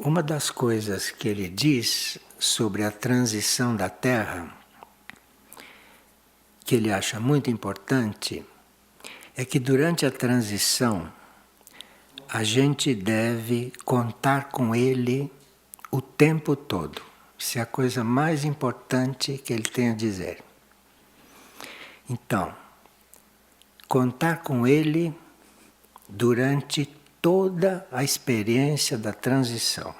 Uma das coisas que ele diz sobre a transição da Terra, que ele acha muito importante, é que durante a transição a gente deve contar com ele o tempo todo. Isso é a coisa mais importante que ele tem a dizer. Então, contar com ele durante toda a experiência da transição.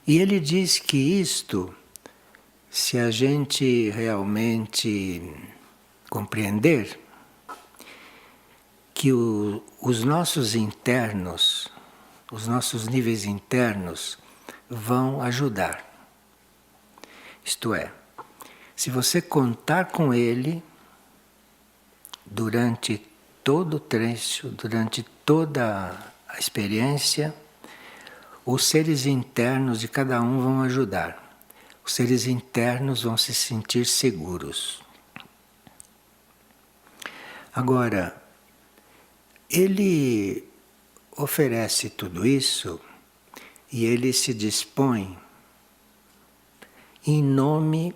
E ele diz que isto, se a gente realmente compreender, que os nossos internos, os nossos níveis internos vão ajudar. Isto é, se você contar com ele durante todo o trecho, durante toda a experiência, os seres internos de cada um vão ajudar. Os seres internos vão se sentir seguros. Agora, ele oferece tudo isso e ele se dispõe em nome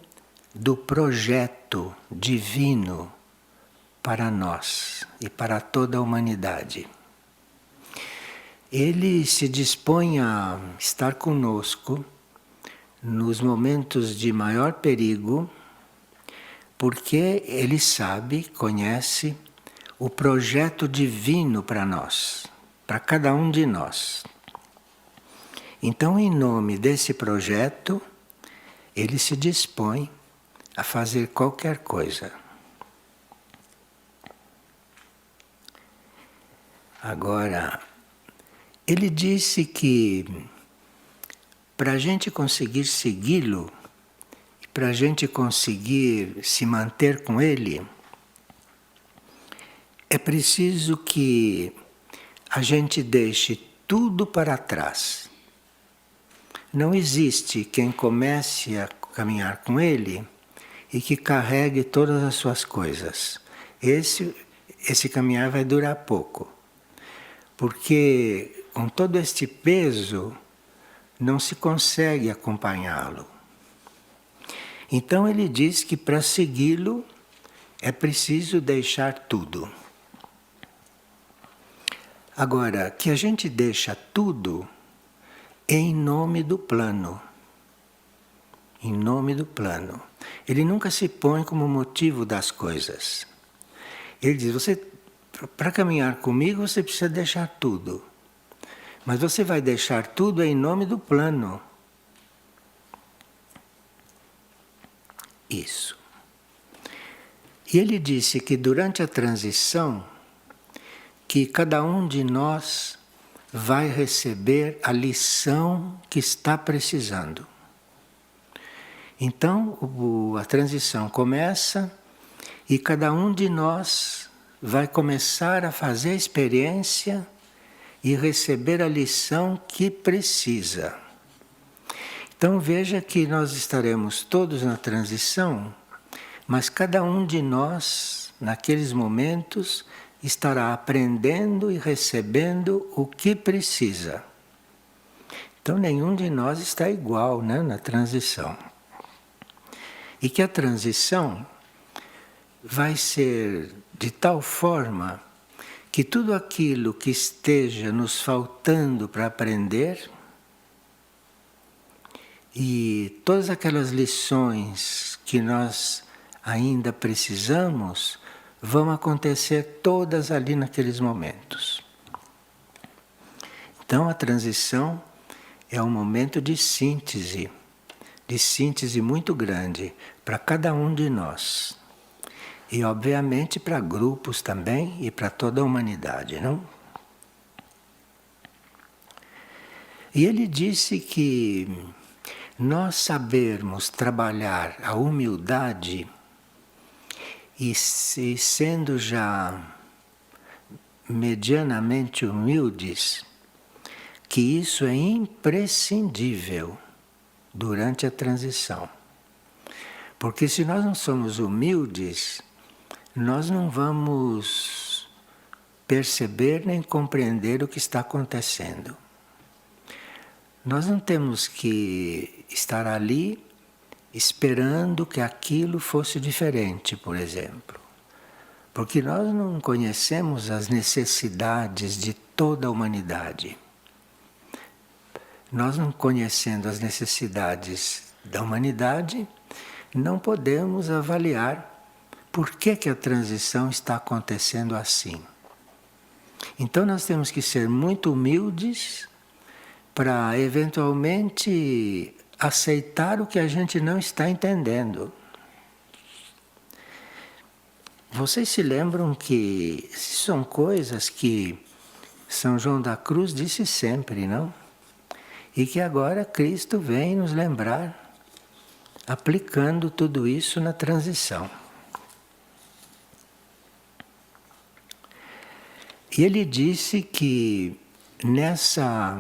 do projeto divino para nós e para toda a humanidade. Ele se dispõe a estar conosco nos momentos de maior perigo, porque ele sabe, conhece o projeto divino para nós, para cada um de nós. Então, em nome desse projeto, ele se dispõe a fazer qualquer coisa. Agora, ele disse que para a gente conseguir segui-lo, para a gente conseguir se manter com ele, é preciso que a gente deixe tudo para trás. Não existe quem comece a caminhar com ele e que carregue todas as suas coisas. Esse caminhar vai durar pouco, porque com todo este peso não se consegue acompanhá-lo. Então ele diz que para segui-lo é preciso deixar tudo. Agora, que a gente deixa tudo em nome do plano. Em nome do plano. Ele nunca se põe como motivo das coisas. Ele diz, para caminhar comigo você precisa deixar tudo. Mas você vai deixar tudo em nome do plano. Isso. E ele disse que durante a transição, que cada um de nós vai receber a lição que está precisando. Então, a transição começa e cada um de nós vai começar a fazer a experiência e receber a lição que precisa. Então veja que nós estaremos todos na transição, mas cada um de nós, naqueles momentos, estará aprendendo e recebendo o que precisa. Então nenhum de nós está igual, né, na transição. E que a transição vai ser de tal forma que tudo aquilo que esteja nos faltando para aprender e todas aquelas lições que nós ainda precisamos vão acontecer todas ali naqueles momentos. Então a transição é um momento de síntese muito grande para cada um de nós. E obviamente para grupos também e para toda a humanidade, não? E ele disse que nós sabermos trabalhar a humildade e sendo já medianamente humildes, que isso é imprescindível durante a transição. Porque se nós não somos humildes, nós não vamos perceber nem compreender o que está acontecendo. Nós não temos que estar ali esperando que aquilo fosse diferente, por exemplo. Porque nós não conhecemos as necessidades de toda a humanidade. Nós não conhecendo as necessidades da humanidade, não podemos avaliar por que a transição está acontecendo assim. Então nós temos que ser muito humildes para eventualmente aceitar o que a gente não está entendendo. Vocês se lembram que são coisas que São João da Cruz disse sempre, não? E que agora Cristo vem nos lembrar, aplicando tudo isso na transição. E ele disse que nessa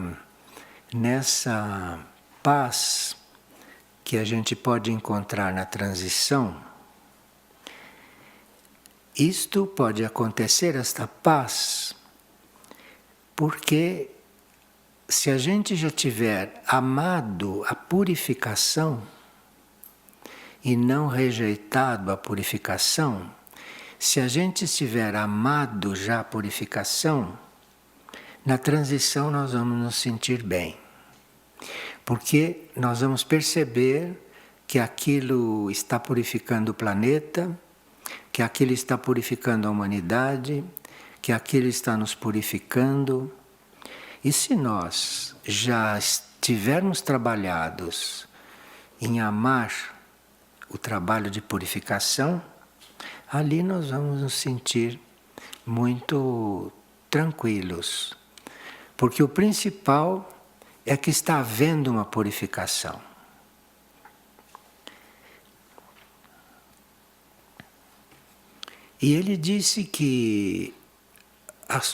paz que a gente pode encontrar na transição, isto pode acontecer, esta paz, porque se a gente já tiver amado a purificação e não rejeitado a purificação, se a gente estiver amado já a purificação, na transição nós vamos nos sentir bem. Porque nós vamos perceber que aquilo está purificando o planeta, que aquilo está purificando a humanidade, que aquilo está nos purificando. E se nós já estivermos trabalhados em amar o trabalho de purificação, ali nós vamos nos sentir muito tranquilos. Porque o principal é que está havendo uma purificação. E ele disse que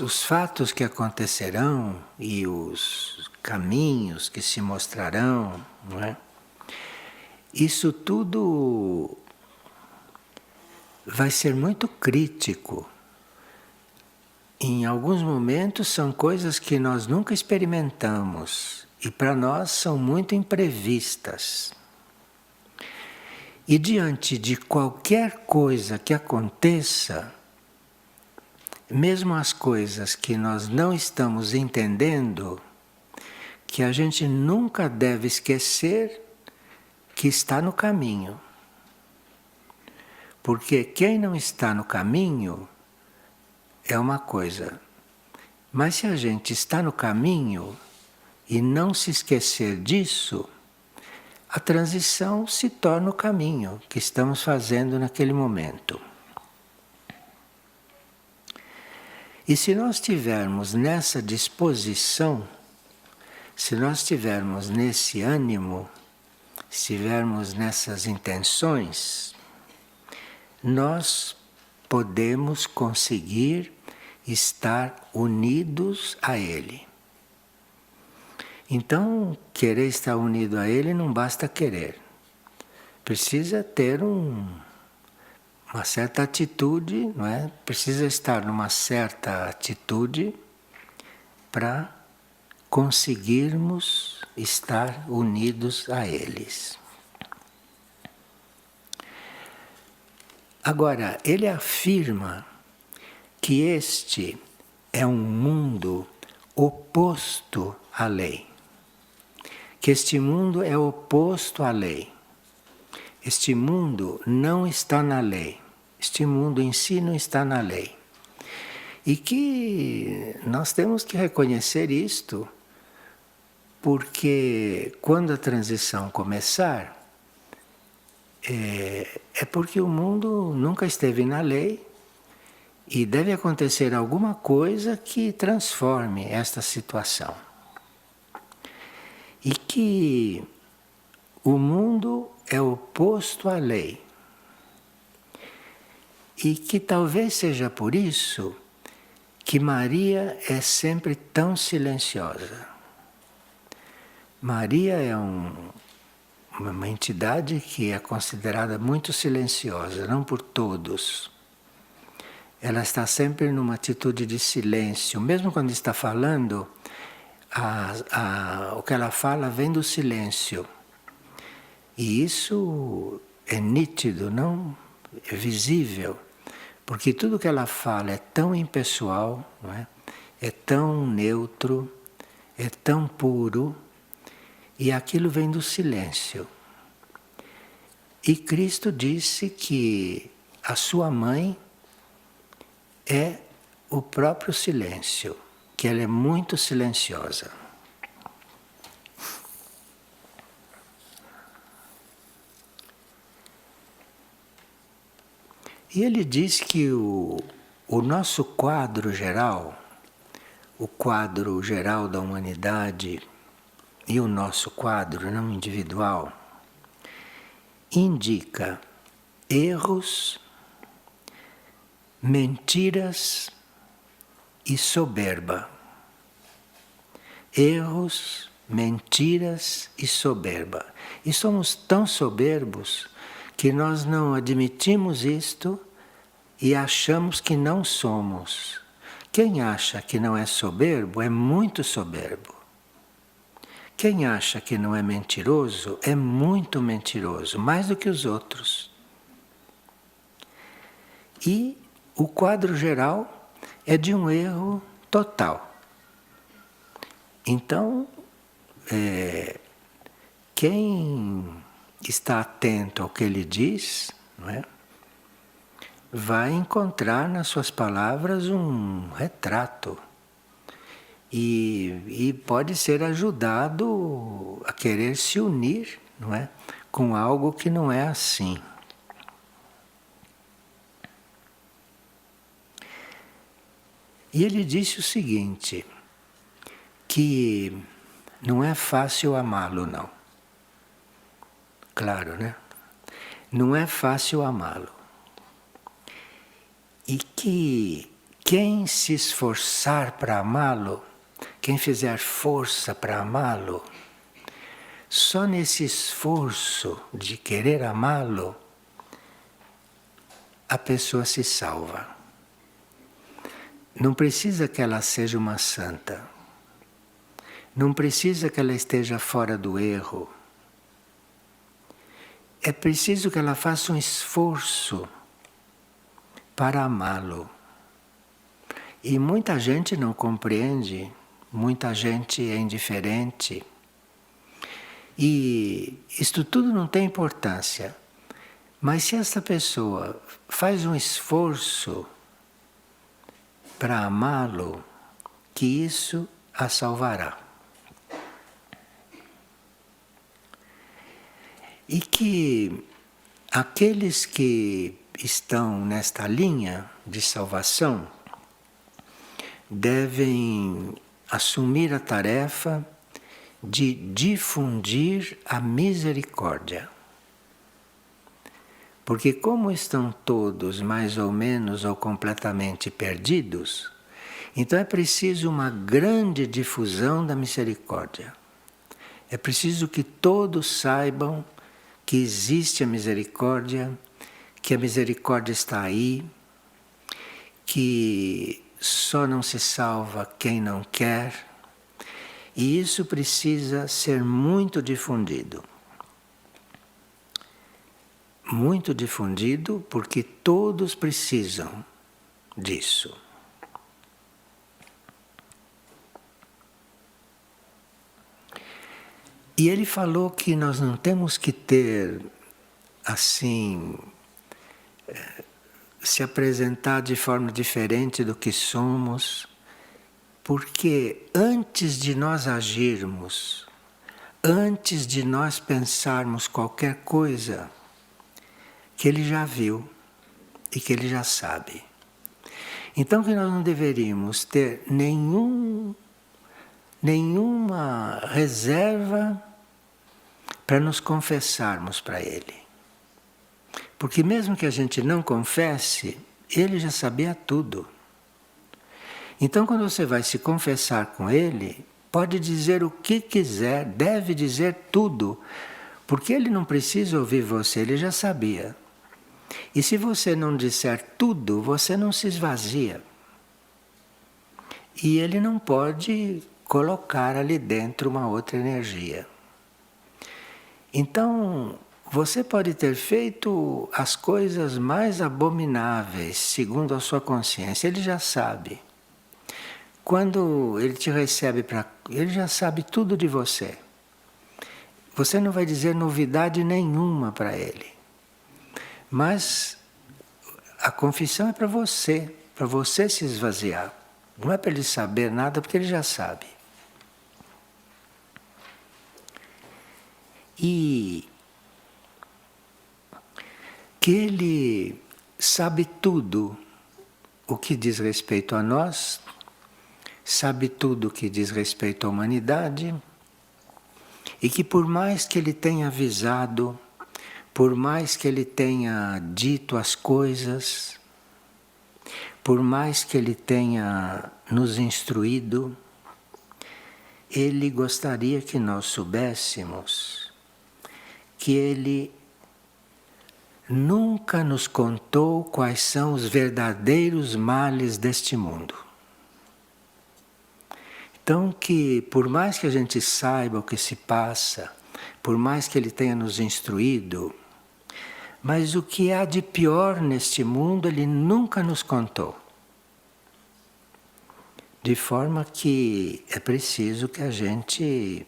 os fatos que acontecerão e os caminhos que se mostrarão, não é? Isso tudo vai ser muito crítico. Em alguns momentos são coisas que nós nunca experimentamos e para nós são muito imprevistas. E diante de qualquer coisa que aconteça, mesmo as coisas que nós não estamos entendendo, que a gente nunca deve esquecer que está no caminho. Porque quem não está no caminho é uma coisa. Mas se a gente está no caminho e não se esquecer disso, a transição se torna o caminho que estamos fazendo naquele momento. E se nós tivermos nessa disposição, se nós tivermos nesse ânimo, se tivermos nessas intenções, nós podemos conseguir estar unidos a Ele. Então, querer estar unido a Ele não basta querer. Precisa ter uma certa atitude, não é? Precisa estar numa certa atitude para conseguirmos estar unidos a eles. Agora, ele afirma que este é um mundo oposto à lei. Que este mundo é oposto à lei. Este mundo não está na lei. Este mundo em si não está na lei. E que nós temos que reconhecer isto, porque quando a transição começar, é porque o mundo nunca esteve na lei e deve acontecer alguma coisa que transforme esta situação. E que o mundo é oposto à lei. E que talvez seja por isso que Maria é sempre tão silenciosa. Maria é uma entidade que é considerada muito silenciosa, não por todos. ela está sempre numa atitude de silêncio. Mesmo quando está falando, o que ela fala vem do silêncio. E isso é nítido, não? É visível. Porque tudo que ela fala é tão impessoal, não é? É tão neutro, é tão puro, e aquilo vem do silêncio. E Cristo disse que a sua mãe é o próprio silêncio, que ela é muito silenciosa. E ele diz que o nosso quadro geral, o quadro geral da humanidade e o nosso quadro não individual, indica erros, mentiras e soberba. Erros, mentiras e soberba. E somos tão soberbos que nós não admitimos isto e achamos que não somos. Quem acha que não é soberbo é muito soberbo. Quem acha que não é mentiroso é muito mentiroso, mais do que os outros. E o quadro geral é de um erro total. Então, quem está atento ao que ele diz, não é? Vai encontrar nas suas palavras um retrato. E pode ser ajudado a querer se unir, não é? Com algo que não é assim. E ele disse o seguinte, que não é fácil amá-lo, não. Claro, né? Não é fácil amá-lo. E que quem se esforçar para amá-lo, quem fizer força para amá-lo, só nesse esforço de querer amá-lo, a pessoa se salva. Não precisa que ela seja uma santa. Não precisa que ela esteja fora do erro. É preciso que ela faça um esforço para amá-lo. E muita gente não compreende, muita gente é indiferente. E isto tudo não tem importância. Mas se essa pessoa faz um esforço para amá-lo, que isso a salvará. E que aqueles que estão nesta linha de salvação devem assumir a tarefa de difundir a misericórdia. Porque como estão todos mais ou menos ou completamente perdidos, então é preciso uma grande difusão da misericórdia. É preciso que todos saibam que existe a misericórdia está aí, que só não se salva quem não quer, e isso precisa ser muito difundido. Muito difundido porque todos precisam disso. E ele falou que nós não temos que ter, assim, se apresentar de forma diferente do que somos, porque antes de nós agirmos, antes de nós pensarmos qualquer coisa, que ele já viu e que ele já sabe. Então que nós não deveríamos ter nenhuma reserva para nos confessarmos para ele. Porque mesmo que a gente não confesse, ele já sabia tudo. Então quando você vai se confessar com ele, pode dizer o que quiser, deve dizer tudo, porque ele não precisa ouvir você, ele já sabia. E se você não disser tudo, você não se esvazia. E ele não pode colocar ali dentro uma outra energia. Então, você pode ter feito as coisas mais abomináveis, segundo a sua consciência, ele já sabe. Quando ele te recebe para... ele já sabe tudo de você. Você não vai dizer novidade nenhuma para ele. Mas a confissão é para você se esvaziar. Não é para ele saber nada, porque ele já sabe. E que ele sabe tudo o que diz respeito a nós, sabe tudo o que diz respeito à humanidade, e que por mais que ele tenha avisado, por mais que ele tenha dito as coisas, por mais que ele tenha nos instruído, ele gostaria que nós soubéssemos que ele nunca nos contou quais são os verdadeiros males deste mundo. Então que por mais que a gente saiba o que se passa, por mais que ele tenha nos instruído, mas o que há de pior neste mundo ele nunca nos contou. De forma que é preciso que a gente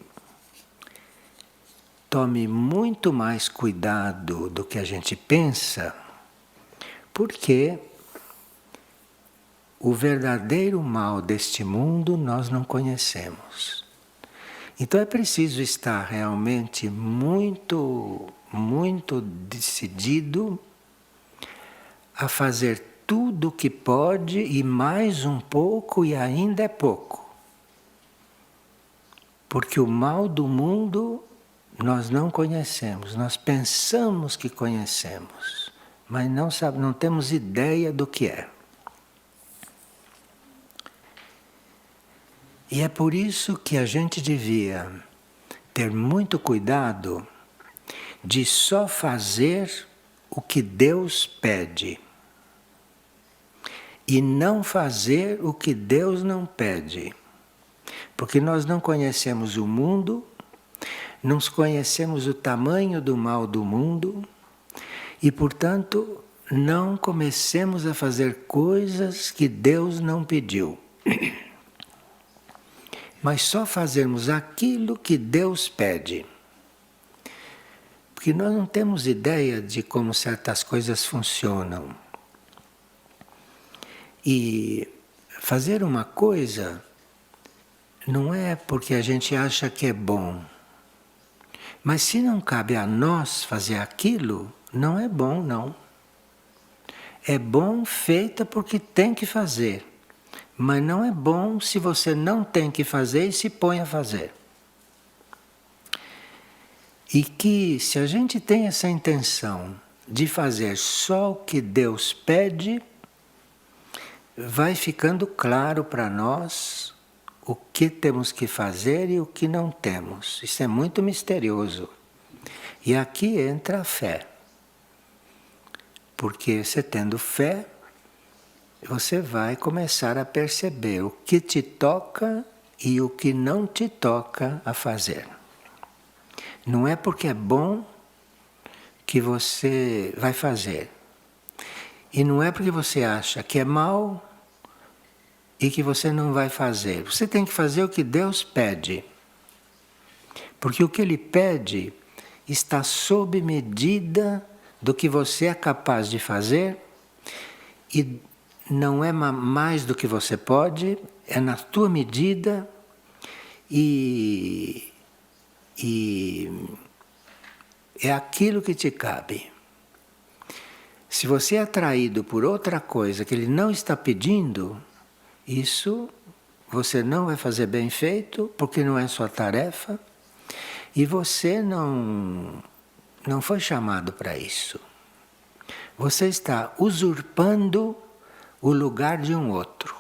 tome muito mais cuidado do que a gente pensa, porque o verdadeiro mal deste mundo nós não conhecemos. Então é preciso estar realmente muito decidido a fazer tudo o que pode e mais um pouco e ainda é pouco. Porque o mal do mundo nós não conhecemos, nós pensamos que conhecemos, mas não temos ideia do que é. E é por isso que a gente devia ter muito cuidado de só fazer o que Deus pede e não fazer o que Deus não pede. Porque nós não conhecemos o mundo, não conhecemos o tamanho do mal do mundo e, portanto, não comecemos a fazer coisas que Deus não pediu. Mas só fazermos aquilo que Deus pede. Porque nós não temos ideia de como certas coisas funcionam. E fazer uma coisa não é porque a gente acha que é bom. Mas se não cabe a nós fazer aquilo, não é bom, não. É bom feita porque tem que fazer. Mas não é bom se você não tem que fazer e se põe a fazer. E que se a gente tem essa intenção de fazer só o que Deus pede, vai ficando claro para nós o que temos que fazer e o que não temos. Isso é muito misterioso. E aqui entra a fé. Porque você tendo fé, você vai começar a perceber o que te toca e o que não te toca a fazer. Não é porque é bom que você vai fazer. E não é porque você acha que é mal e que você não vai fazer. Você tem que fazer o que Deus pede. Porque o que Ele pede está sob medida do que você é capaz de fazer e não é mais do que você pode, é na tua medida e é aquilo que te cabe. Se você é atraído por outra coisa que Ele não está pedindo, isso você não vai fazer bem feito, porque não é sua tarefa, e você não foi chamado para isso. Você está usurpando o lugar de um outro.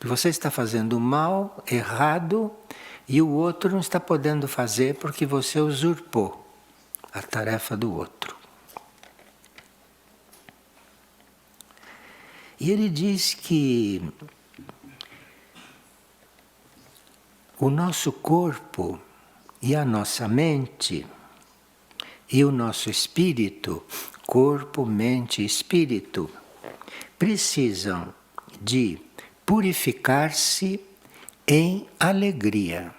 Você está fazendo mal, errado, e o outro não está podendo fazer porque você usurpou a tarefa do outro. E ele diz que o nosso corpo e a nossa mente e o nosso espírito, corpo, mente e espírito, precisam de purificar-se em alegria.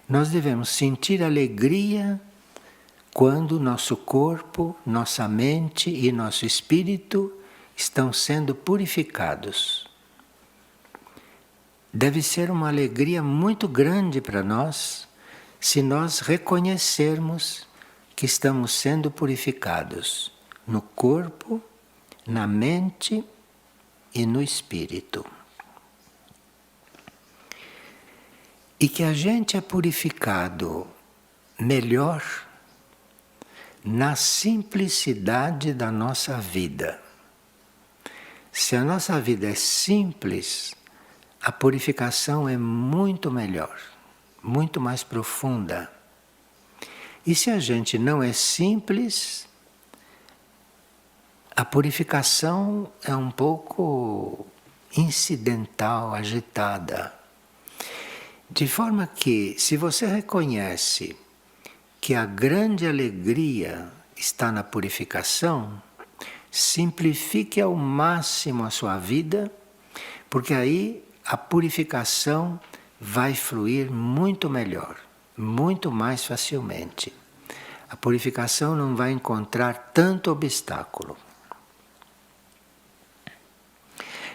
Nós devemos sentir alegria quando nosso corpo, nossa mente e nosso espírito estão sendo purificados. Deve ser uma alegria muito grande para nós se nós reconhecermos que estamos sendo purificados no corpo, na mente e no espírito. E que a gente é purificado melhor na simplicidade da nossa vida. Se a nossa vida é simples, a purificação é muito melhor, muito mais profunda. E se a gente não é simples, a purificação é um pouco incidental, agitada. De forma que, se você reconhece que a grande alegria está na purificação, simplifique ao máximo a sua vida, porque aí a purificação vai fluir muito melhor, muito mais facilmente. A purificação não vai encontrar tanto obstáculo.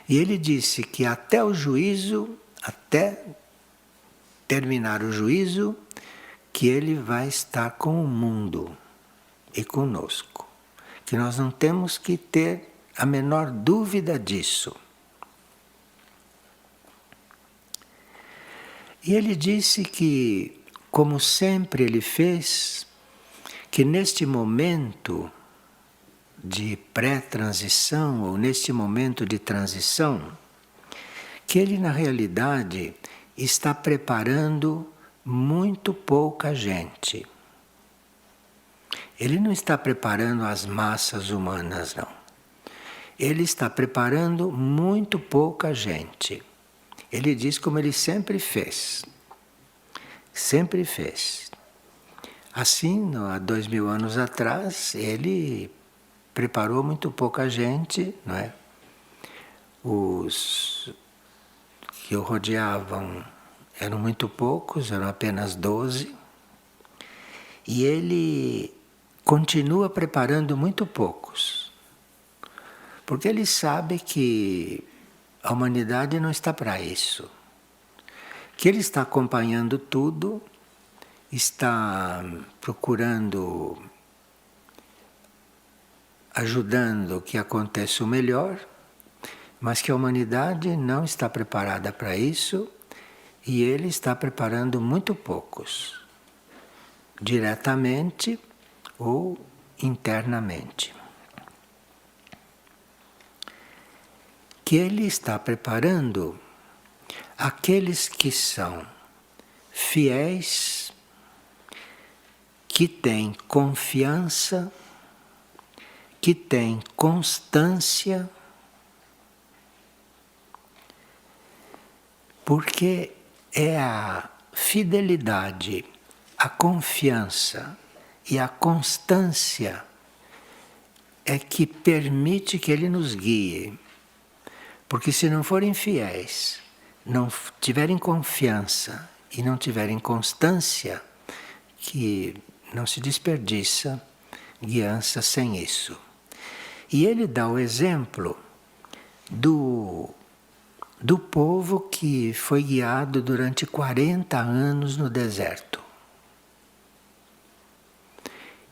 E ele disse que até o juízo, até terminar o juízo, que ele vai estar com o mundo e conosco. Que nós não temos que ter a menor dúvida disso. E ele disse que, como sempre ele fez, que neste momento de pré-transição ou neste momento de transição, que ele na realidade está preparando muito pouca gente. Ele não está preparando as massas humanas, não. Ele está preparando muito pouca gente. Ele diz como ele sempre fez. Sempre fez. Assim, há 2000 anos atrás, ele preparou muito pouca gente, não é? Os que o rodeavam eram muito poucos, eram apenas 12. E ele continua preparando muito poucos. Porque ele sabe que a humanidade não está para isso. Que ele está acompanhando tudo, está procurando, ajudando que aconteça o melhor, mas que a humanidade não está preparada para isso e ele está preparando muito poucos, diretamente ou internamente. Que ele está preparando aqueles que são fiéis, que têm confiança, que têm constância, porque é a fidelidade, a confiança e a constância é que permite que ele nos guie. Porque se não forem fiéis, não tiverem confiança e não tiverem constância, que não se desperdiça guiança sem isso. E ele dá o exemplo do povo que foi guiado durante 40 anos no deserto.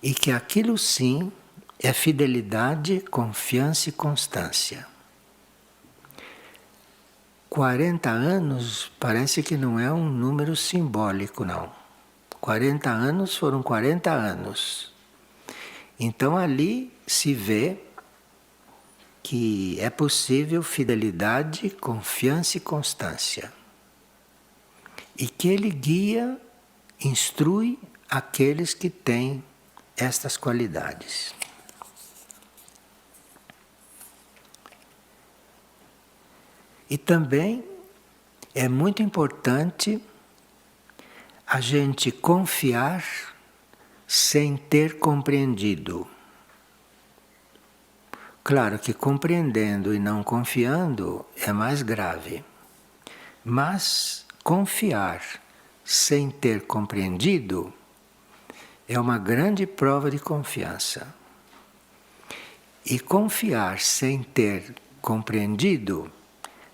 E que aquilo sim é fidelidade, confiança e constância. 40 anos parece que não é um número simbólico, não. 40 anos foram 40 anos. Então ali se vê que é possível fidelidade, confiança e constância. E que ele guia, instrui aqueles que têm estas qualidades. E também é muito importante a gente confiar sem ter compreendido. Claro que compreendendo e não confiando é mais grave. Mas confiar sem ter compreendido é uma grande prova de confiança. E confiar sem ter compreendido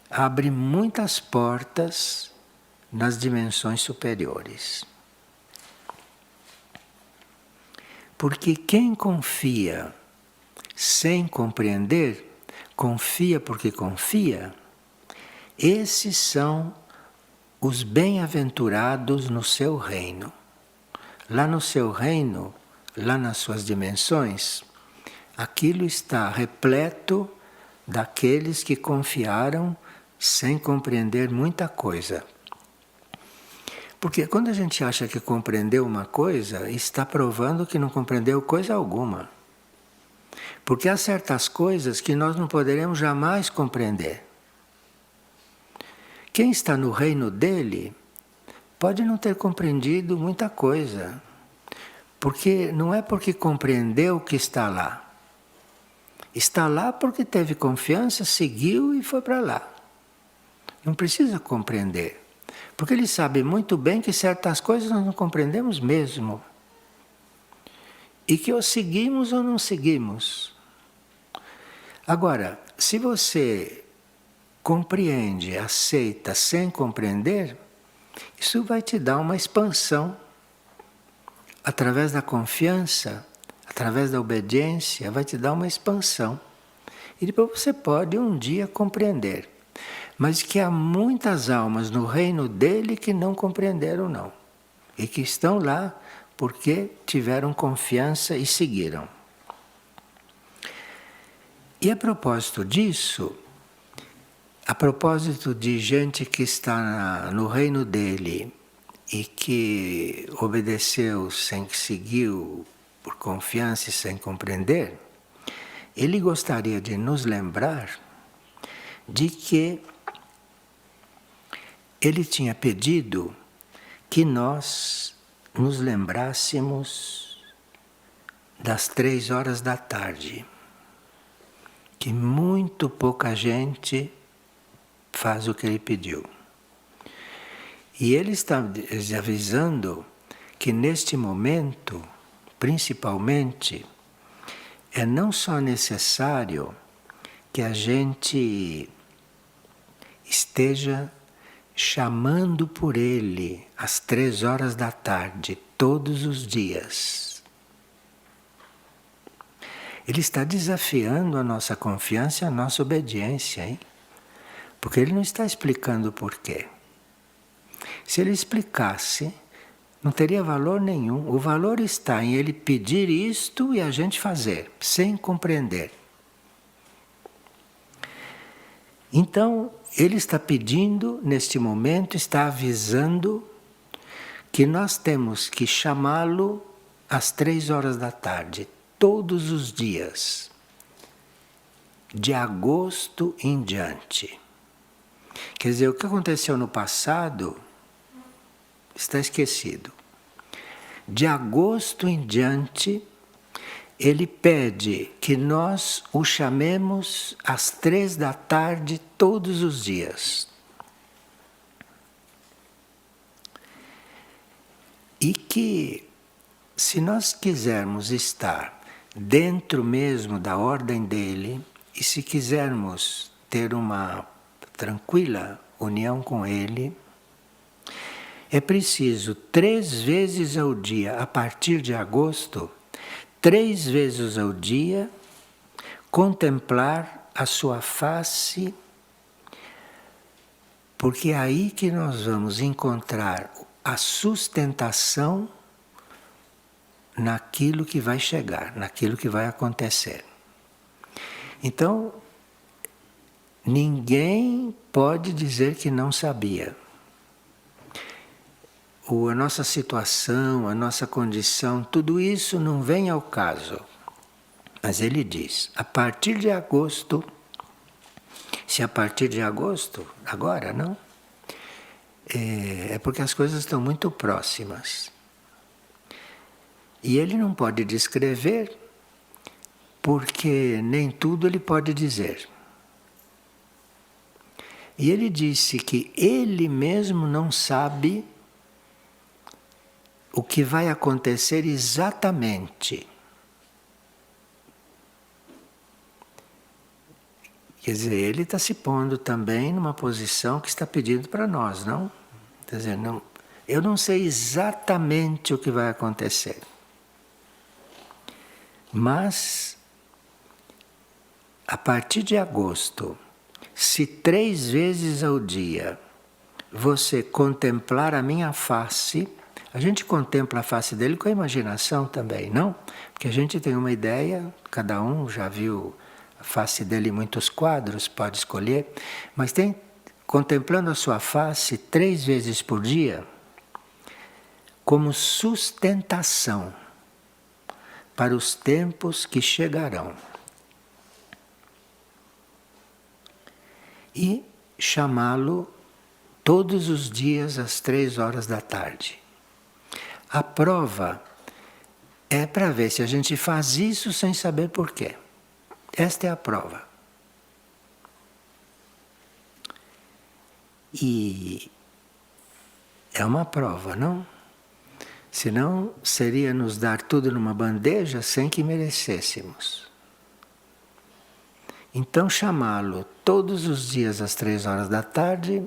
abre muitas portas nas dimensões superiores. Porque quem confia sem compreender, confia porque confia, esses são os bem-aventurados no seu reino. Lá no seu reino, lá nas suas dimensões, aquilo está repleto daqueles que confiaram sem compreender muita coisa. Porque quando a gente acha que compreendeu uma coisa, está provando que não compreendeu coisa alguma. Porque há certas coisas que nós não poderemos jamais compreender. Quem está no reino dele pode não ter compreendido muita coisa. Porque não é porque compreendeu que está lá. Está lá porque teve confiança, seguiu e foi para lá. Não precisa compreender. Porque ele sabe muito bem que certas coisas nós não compreendemos mesmo. E que ou seguimos ou não seguimos. Agora, se você compreende, aceita sem compreender, isso vai te dar uma expansão. Através da confiança, através da obediência, vai te dar uma expansão. E depois você pode um dia compreender. Mas que há muitas almas no reino dele que não compreenderam não. E que estão lá porque tiveram confiança e seguiram. E a propósito disso, a propósito de gente que está no reino dele e que obedeceu sem que seguiu por confiança e sem compreender, ele gostaria de nos lembrar de que ele tinha pedido que nós nos lembrássemos das 3 horas da tarde, que muito pouca gente faz o que ele pediu. E ele está avisando que neste momento, principalmente, é não só necessário que a gente esteja chamando por ele às 3 horas da tarde, todos os dias. Ele está desafiando a nossa confiança e a nossa obediência, hein? Porque ele não está explicando o porquê. Se ele explicasse, não teria valor nenhum. O valor está em ele pedir isto e a gente fazer, sem compreender. Então, ele está pedindo, neste momento, está avisando que nós temos que chamá-lo às 3 horas da tarde, todos os dias, de agosto em diante. Quer dizer, o que aconteceu no passado está esquecido. De agosto em diante, ele pede que nós o chamemos às 3 da tarde todos os dias. E que, se nós quisermos estar dentro mesmo da ordem dele, e se quisermos ter uma tranquila união com ele, é preciso 3 vezes ao dia, a partir de agosto, 3 vezes ao dia, contemplar a sua face, porque é aí que nós vamos encontrar a sustentação naquilo que vai chegar, naquilo que vai acontecer. Então, ninguém pode dizer que não sabia. A nossa situação, a nossa condição, tudo isso não vem ao caso. Mas ele diz, a partir de agosto, Se a partir de agosto, agora não, é porque as coisas estão muito próximas. E ele não pode descrever, porque nem tudo ele pode dizer. E ele disse que ele mesmo não sabe o que vai acontecer exatamente. Quer dizer, ele está se pondo também numa posição que está pedindo para nós, não? Quer dizer, não, eu não sei exatamente o que vai acontecer. Mas, a partir de agosto, se 3 vezes ao dia você contemplar a minha face, a gente contempla a face dele com a imaginação também, não? Porque a gente tem uma ideia, cada um já viu a face dele em muitos quadros, pode escolher, mas tem, contemplando a sua face 3 vezes por dia, como sustentação para os tempos que chegarão. E chamá-lo todos os dias às 3 horas da tarde. A prova é para ver se a gente faz isso sem saber porquê. Esta é a prova. E é uma prova, não? Senão seria nos dar tudo numa bandeja sem que merecêssemos. Então chamá-lo todos os dias às 3 horas da tarde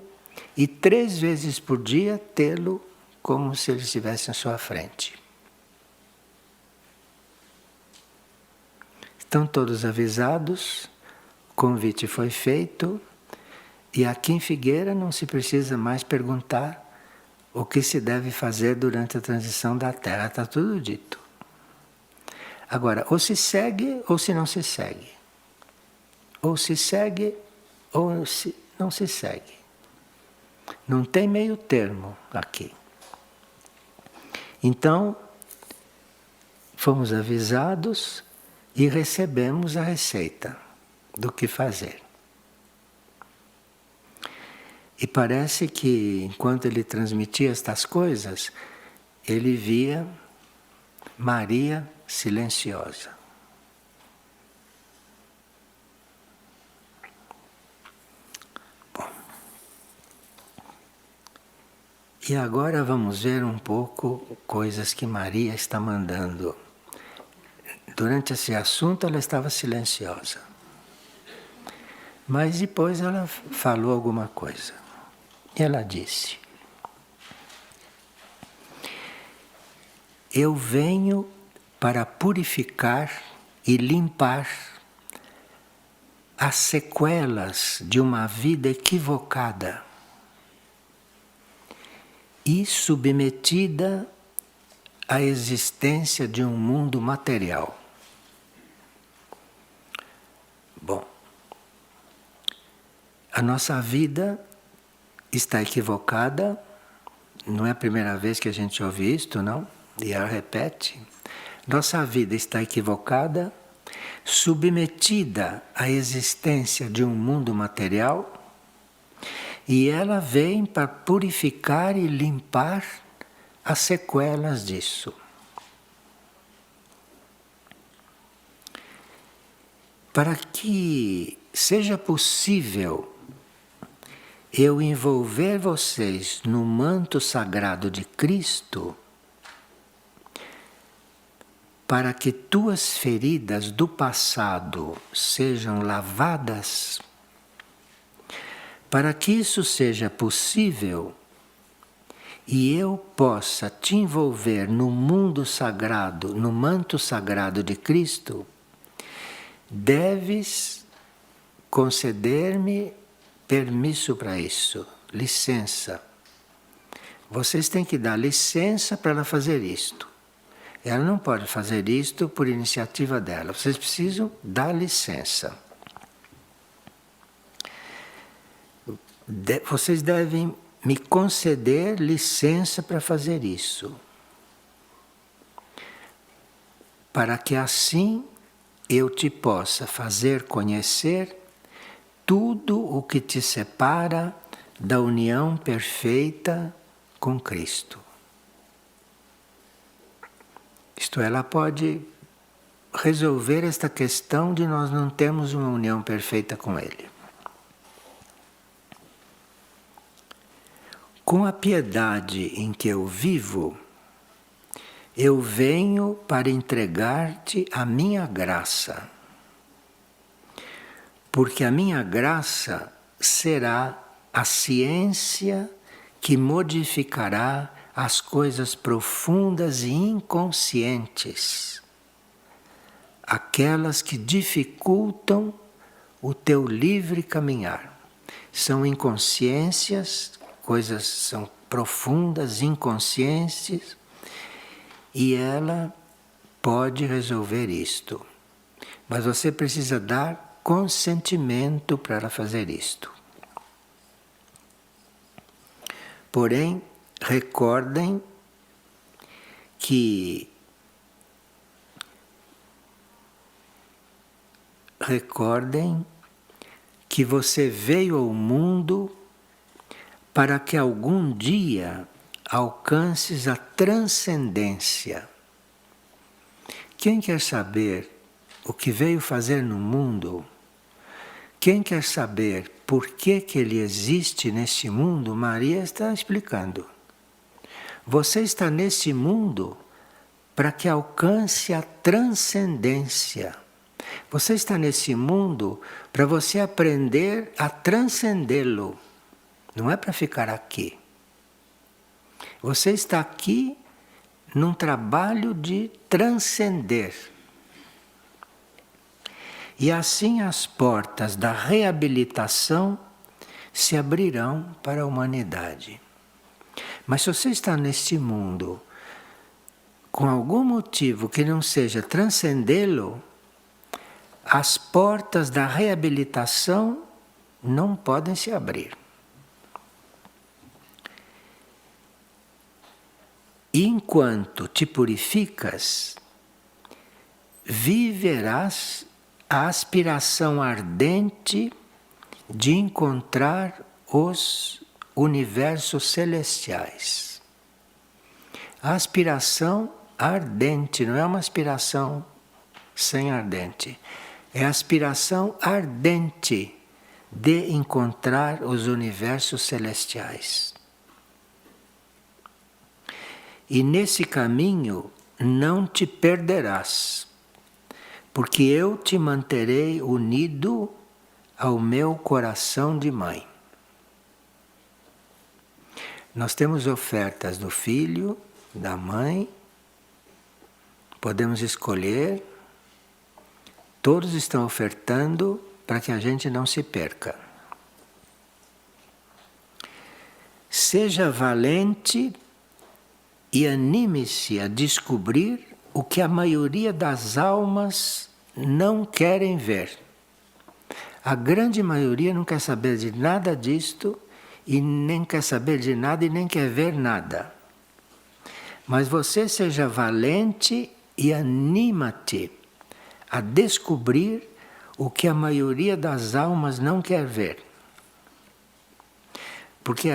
e 3 vezes por dia tê-lo como se ele estivesse à sua frente. Estão todos avisados, o convite foi feito e aqui em Figueira não se precisa mais perguntar o que se deve fazer durante a transição da Terra, está tudo dito. Agora, ou se segue ou se não se segue. Ou se segue ou se não se segue. Não tem meio termo aqui. Então, fomos avisados e recebemos a receita do que fazer. E parece que, enquanto ele transmitia estas coisas, ele via Maria silenciosa. Bom. E agora vamos ver um pouco coisas que Maria está mandando. Durante esse assunto ela estava silenciosa. Mas depois ela falou alguma coisa. Ela disse: eu venho para purificar e limpar as sequelas de uma vida equivocada e submetida à existência de um mundo material. Bom, a nossa vida está equivocada, não é a primeira vez que a gente ouve isto, não? E ela repete. Nossa vida está equivocada, submetida à existência de um mundo material, e ela vem para purificar e limpar as sequelas disso. Para que seja possível eu envolver vocês no manto sagrado de Cristo, para que tuas feridas do passado sejam lavadas, para que isso seja possível e eu possa te envolver no mundo sagrado, no manto sagrado de Cristo, deves conceder-me permisso para isso, licença. Vocês têm que dar licença para ela fazer isto. Ela não pode fazer isto por iniciativa dela. Vocês precisam dar licença. Vocês devem me conceder licença para fazer isso. Para que assim eu te possa fazer conhecer tudo o que te separa da união perfeita com Cristo. Isto é, ela pode resolver esta questão de nós não termos uma união perfeita com Ele. Com a piedade em que eu vivo, eu venho para entregar-te a minha graça. Porque a minha graça será a ciência que modificará as coisas profundas e inconscientes, aquelas que dificultam o teu livre caminhar. São inconsciências, coisas são profundas, inconscientes, e ela pode resolver isto. Mas você precisa dar consentimento para ela fazer isto. Porém, recordem que você veio ao mundo para que algum dia alcances a transcendência. Quem quer saber o que veio fazer no mundo? Quem quer saber por que ele existe neste mundo? Maria está explicando. Você está nesse mundo para que alcance a transcendência. Você está nesse mundo para você aprender a transcendê-lo. Não é para ficar aqui. Você está aqui num trabalho de transcender. E assim as portas da reabilitação se abrirão para a humanidade. Mas se você está neste mundo com algum motivo que não seja transcendê-lo, as portas da reabilitação não podem se abrir. E enquanto te purificas, viverás a aspiração ardente de encontrar os universos celestiais. A aspiração ardente, não é uma aspiração sem ardente. É a aspiração ardente de encontrar os universos celestiais. E nesse caminho não te perderás, porque eu te manterei unido ao meu coração de mãe. Nós temos ofertas do filho, da mãe, podemos escolher, todos estão ofertando para que a gente não se perca. Seja valente e anime-se a descobrir o que a maioria das almas não querem ver. A grande maioria não quer saber de nada disto e nem quer saber de nada e nem quer ver nada. Mas você seja valente e anima-te a descobrir o que a maioria das almas não quer ver. Porque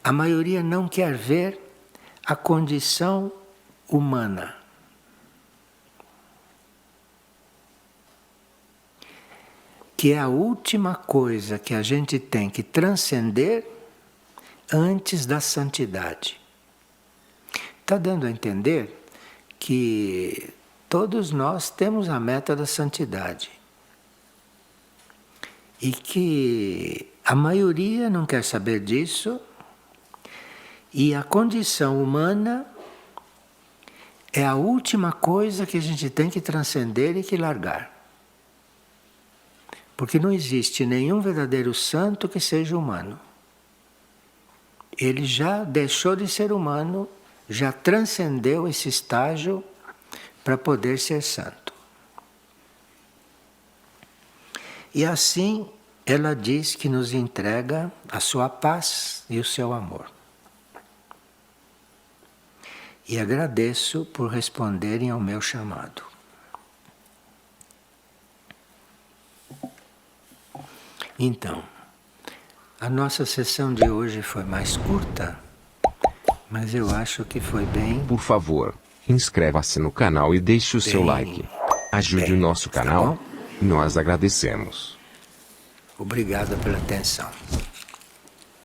a maioria não quer ver a condição humana. Que é a última coisa que a gente tem que transcender antes da santidade. Está dando a entender que todos nós temos a meta da santidade. E que a maioria não quer saber disso. E a condição humana é a última coisa que a gente tem que transcender e que largar. Porque não existe nenhum verdadeiro santo que seja humano. Ele já deixou de ser humano, já transcendeu esse estágio para poder ser santo. E assim ela diz que nos entrega a sua paz e o seu amor. E agradeço por responderem ao meu chamado. Então, a nossa sessão de hoje foi mais curta, mas eu acho que foi bem... Por favor, inscreva-se no canal e deixe o seu like. Ajude o nosso canal. Tá bom? Nós agradecemos. Obrigado pela atenção.